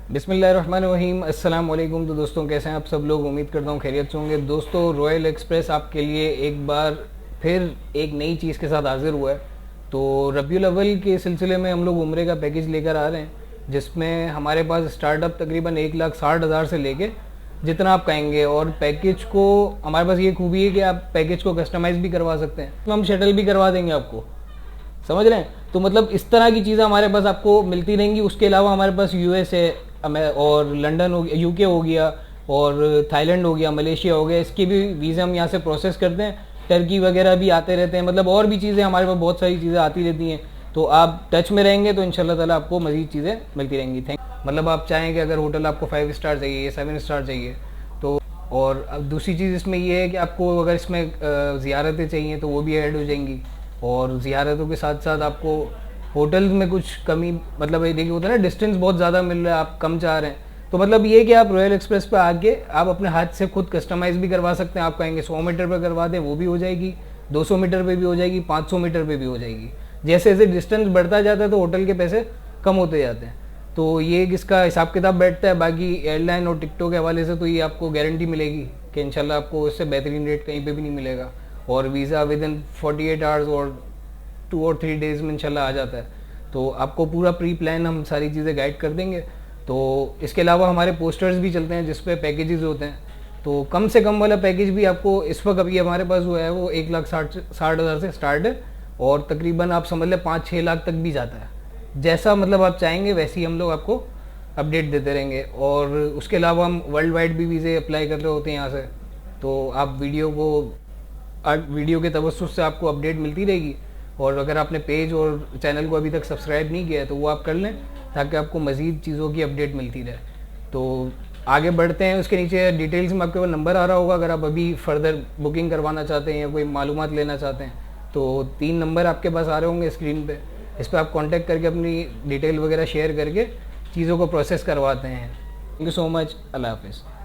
बिस्मिल्लाहिर्रहमानिर्रहीम, अस्सलाम वालेकुम। तो दोस्तों कैसे हैं आप सब लोग? उम्मीद करता हूँ खैरियत से होंगे। दोस्तों रॉयल एक्सप्रेस आपके लिए एक बार फिर एक नई चीज़ के साथ हाजिर हुआ है। तो रबीउल अव्वल के सिलसिले में हम लोग उम्रे का पैकेज लेकर आ रहे हैं, जिसमें हमारे पास स्टार्टअप तकरीबन 1,60,000 से लेके जितना आप कहेंगे। और पैकेज को हमारे पास ये खूबी है कि आप पैकेज को कस्टमाइज़ भी करवा सकते हैं, तो हम शटल भी करवा देंगे आपको, समझ रहे हैं। तो मतलब इस तरह की चीज़ें हमारे पास आपको मिलती रहेंगी। उसके अलावा हमारे पास यूएस है और लंदन हो गया, यूके हो गया और थाईलैंड हो गया, मलेशिया हो गया, इसके भी वीज़ा हम यहाँ से प्रोसेस करते हैं। टर्की वगैरह भी आते रहते हैं, मतलब और भी चीज़ें हमारे पास बहुत सारी चीज़ें आती रहती हैं। तो आप टच में रहेंगे तो इंशाल्लाह ताला आपको मज़ीद चीज़ें मिलती रहेंगी। थैंक मतलब आप चाहें कि अगर होटल आपको 5 स्टार चाहिए, 7 स्टार चाहिए तो। और अब दूसरी चीज़ इसमें ये है कि आपको अगर इसमें ज़ियारतें चाहिए तो वो भी ऐड हो जाएंगी। और ज़ियारतों के साथ साथ आपको होटल में कुछ कमी, मतलब ये देखिए होता है ना, डिस्टेंस बहुत ज़्यादा मिल रहा है, आप कम चाह रहे हैं, तो मतलब ये कि आप रॉयल एक्सप्रेस पे आके आप अपने हाथ से खुद कस्टमाइज़ भी करवा सकते हैं। आप कहेंगे 100 मीटर पर करवा दें, वो भी हो जाएगी, 200 मीटर पे भी हो जाएगी, 500 मीटर पे भी हो जाएगी। जैसे जैसे डिस्टेंस बढ़ता जाता है तो होटल के पैसे कम होते जाते हैं। तो ये इसका हिसाब किताब बैठता है। बाकी एयरलाइन और टिकटों के हवाले से तो ये आपको गारंटी मिलेगी कि इंशाल्लाह आपको इससे बेहतरीन रेट कहीं पे भी नहीं मिलेगा। और वीज़ा विद इन 48 आवर्स और 2 और 3 डेज़ में इंशाल्लाह आ जाता है। तो आपको पूरा प्री प्लान हम सारी चीज़ें गाइड कर देंगे। तो इसके अलावा हमारे पोस्टर्स भी चलते हैं जिस पे पैकेजेस होते हैं। तो कम से कम वाला पैकेज भी आपको इस वक्त अभी हमारे पास हुआ है वो 1,60,000 से स्टार्ट है और तकरीबन आप समझ लें 5-6 लाख तक भी जाता है। जैसा मतलब आप चाहेंगे वैसे ही हम लोग आपको अपडेट देते रहेंगे। और उसके अलावा हम वर्ल्ड वाइड भी वीज़े अप्लाई कर रहे होते हैं यहाँ से। तो आप वीडियो के तवज्जुह से आपको अपडेट मिलती रहेगी। और अगर आपने पेज और चैनल को अभी तक सब्सक्राइब नहीं किया है तो वो आप कर लें, ताकि आपको मज़ीद चीज़ों की अपडेट मिलती रहे। तो आगे बढ़ते हैं। उसके नीचे डिटेल्स में आपके पास नंबर आ रहा होगा, अगर आप अभी फर्दर बुकिंग करवाना चाहते हैं या कोई मालूमात लेना चाहते हैं तो 3 नंबर आपके पास आ रहे होंगे स्क्रीन पे। इस पर आप कांटेक्ट करके अपनी डिटेल वगैरह शेयर करके चीज़ों को प्रोसेस करवाते हैं। Thank you so much. अल्लाह हाफिज़।